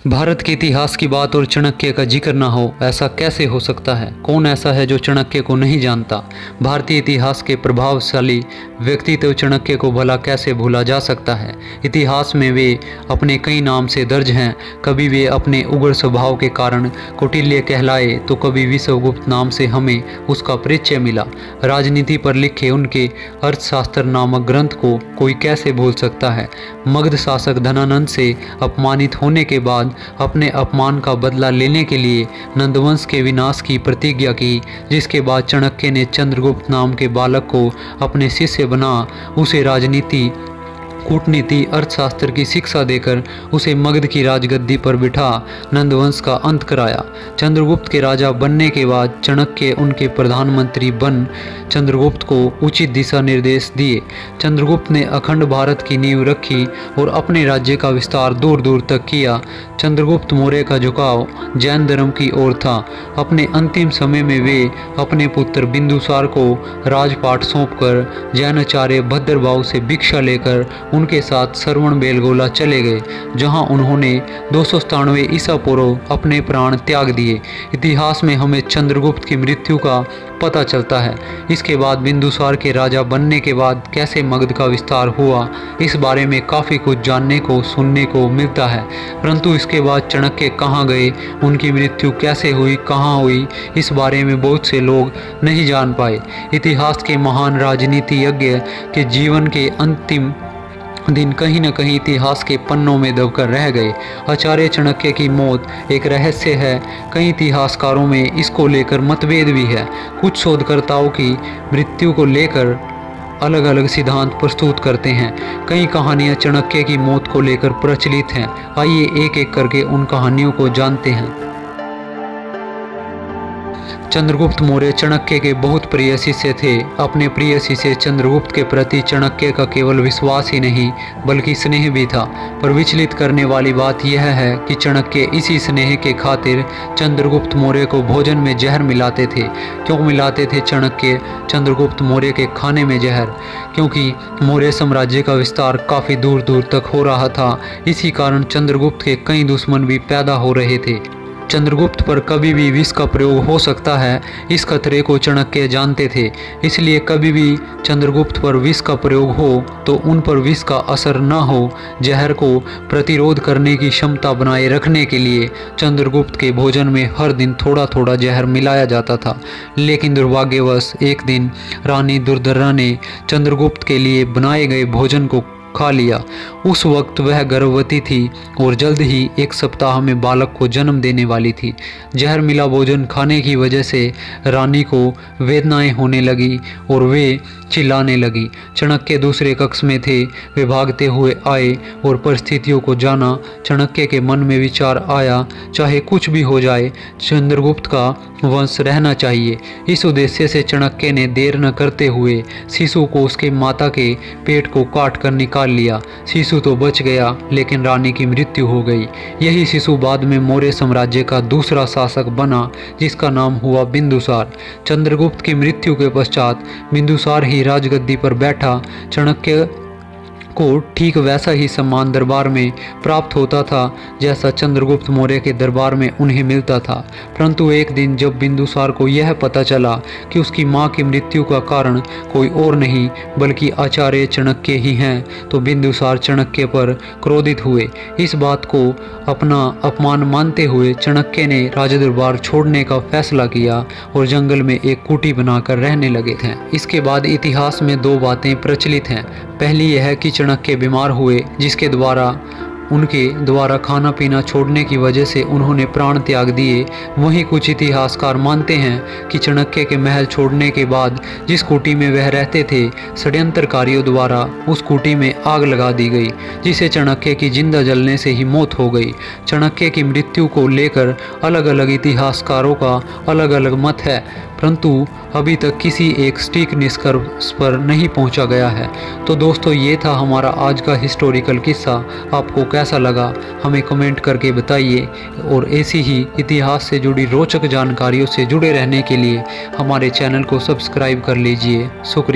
भारत के इतिहास की बात और चाणक्य का जिक्र ना हो, ऐसा कैसे हो सकता है। कौन ऐसा है जो चाणक्य को नहीं जानता। भारतीय इतिहास के प्रभावशाली व्यक्तित्व चाणक्य को भला कैसे भूला जा सकता है। इतिहास में वे अपने कई नाम से दर्ज हैं। कभी वे अपने उग्र स्वभाव के कारण कौटिल्य कहलाए तो कभी विश्वगुप्त नाम से हमें उसका परिचय मिला। राजनीति पर लिखे उनके अर्थशास्त्र नामक ग्रंथ को कोई कैसे भूल सकता है। मगध शासक धनानंद से अपमानित होने के बाद अपने अपमान का बदला लेने के लिए नंदवंश के विनाश की प्रतिज्ञा की, जिसके बाद चाणक्य ने चंद्रगुप्त नाम के बालक को अपने शिष्य बना उसे राजनीति, कूटनीति, अर्थशास्त्र की शिक्षा देकर उसे मगध की राजगद्दी पर बिठा नंदवंश का अंत कराया। चंद्रगुप्त के राजा बनने के बाद चाणक्य उनके प्रधानमंत्री बन चंद्रगुप्त को उचित दिशा निर्देश दिए। चंद्रगुप्त ने अखंड भारत की नींव रखी और अपने राज्य का विस्तार दूर दूर तक किया। चंद्रगुप्त मौर्य का झुकाव जैन धर्म की ओर था। अपने अंतिम समय में वे अपने पुत्र बिंदुसार को राजपाट सौंपकर जैनाचार्य भद्रभाव से भिक्षा लेकर उनके साथ श्रवण बेलगोला चले गए, जहां उन्होंने 297 ईसा पूर्व अपने प्राण त्याग दिए। इतिहास में हमें चंद्रगुप्त की मृत्यु का पता चलता है। इसके बाद बिंदुसार के राजा बनने के बाद कैसे मगध का विस्तार हुआ, इस बारे में काफ़ी कुछ जानने को सुनने को मिलता है। परंतु इसके बाद चाणक्य कहाँ गए, उनकी मृत्यु कैसे हुई, कहाँ हुई, इस बारे में बहुत से लोग नहीं जान पाए। इतिहास के महान राजनीतिज्ञ के जीवन के अंतिम दिन कहीं न कहीं इतिहास के पन्नों में दबकर रह गए। आचार्य चाणक्य की मौत एक रहस्य है। कई इतिहासकारों में इसको लेकर मतभेद भी है। कुछ शोधकर्ताओं की मृत्यु को लेकर अलग अलग सिद्धांत प्रस्तुत करते हैं। कई कहानियां चाणक्य की मौत को लेकर प्रचलित हैं। आइए एक एक करके उन कहानियों को जानते हैं। चंद्रगुप्त मौर्य चाणक्य के बहुत प्रिय शिष्य थे। अपने प्रिय शिष्य चंद्रगुप्त के प्रति चाणक्य का केवल विश्वास ही नहीं बल्कि स्नेह भी था। पर विचलित करने वाली बात यह है कि चाणक्य इसी स्नेह के खातिर चंद्रगुप्त मौर्य को भोजन में जहर मिलाते थे। क्यों मिलाते थे चाणक्य चंद्रगुप्त मौर्य के खाने में जहर? क्योंकि मौर्य साम्राज्य का विस्तार काफ़ी दूर दूर तक हो रहा था। इसी कारण चंद्रगुप्त के कई दुश्मन भी पैदा हो रहे थे। चंद्रगुप्त पर कभी भी विष का प्रयोग हो सकता है, इस खतरे को चाणक्य जानते थे। इसलिए कभी भी चंद्रगुप्त पर विष का प्रयोग हो तो उन पर विष का असर न हो, जहर को प्रतिरोध करने की क्षमता बनाए रखने के लिए चंद्रगुप्त के भोजन में हर दिन थोड़ा थोड़ा जहर मिलाया जाता था। लेकिन दुर्भाग्यवश एक दिन रानी दुर्धरा ने चंद्रगुप्त के लिए बनाए गए भोजन को खा लिया। उस वक्त वह गर्भवती थी और जल्द ही 1 सप्ताह में बालक को जन्म देने वाली थी। जहर मिला भोजन खाने की वजह से रानी को वेदनाएं होने लगी और वे चिल्लाने लगी। चाणक्य दूसरे कक्ष में थे। वे भागते हुए आए और परिस्थितियों को जाना। चाणक्य के मन में विचार आया, चाहे कुछ भी हो जाए, चंद्रगुप्त का वंश रहना चाहिए। इस उद्देश्य से चाणक्य ने देर न करते हुए शिशु को उसके माता के पेट को काट कर निकाल लिया। शिशु तो बच गया, लेकिन रानी की मृत्यु हो गई। यही शिशु बाद में मौर्य साम्राज्य का दूसरा शासक बना, जिसका नाम हुआ बिंदुसार। चंद्रगुप्त की मृत्यु के पश्चात बिंदुसार ही राजगद्दी पर बैठा। चाणक्य को ठीक वैसा ही सम्मान दरबार में प्राप्त होता था जैसा चंद्रगुप्त मौर्य के दरबार में उन्हें मिलता था। परंतु एक दिन जब बिंदुसार को यह पता चला कि उसकी मां की मृत्यु का कारण कोई और नहीं बल्कि आचार्य चाणक्य ही हैं, तो बिंदुसार चाणक्य पर क्रोधित हुए। इस बात को अपना अपमान मानते हुए चाणक्य ने राजदरबार छोड़ने का फैसला किया और जंगल में एक कुटी बनाकर रहने लगे थे। इसके बाद इतिहास में 2 बातें प्रचलित हैं। पहली यह है कि चाणक्य बीमार हुए, जिसके द्वारा उनके द्वारा खाना पीना छोड़ने की वजह से उन्होंने प्राण त्याग दिए। वहीं कुछ इतिहासकार मानते हैं कि चाणक्य के महल छोड़ने के बाद जिस कुटी में वह रहते थे, षड्यंत्रकारियों द्वारा उस कुटी में आग लगा दी गई, जिसे चाणक्य की जिंदा जलने से ही मौत हो गई। चाणक्य की मृत्यु को लेकर अलग अलग इतिहासकारों का अलग अलग मत है, परंतु अभी तक किसी एक सटीक निष्कर्ष पर नहीं पहुंचा गया है। तो दोस्तों, ये था हमारा आज का हिस्टोरिकल किस्सा। आपको कैसा लगा हमें कमेंट करके बताइए और ऐसी ही इतिहास से जुड़ी रोचक जानकारियों से जुड़े रहने के लिए हमारे चैनल को सब्सक्राइब कर लीजिए। शुक्रिया।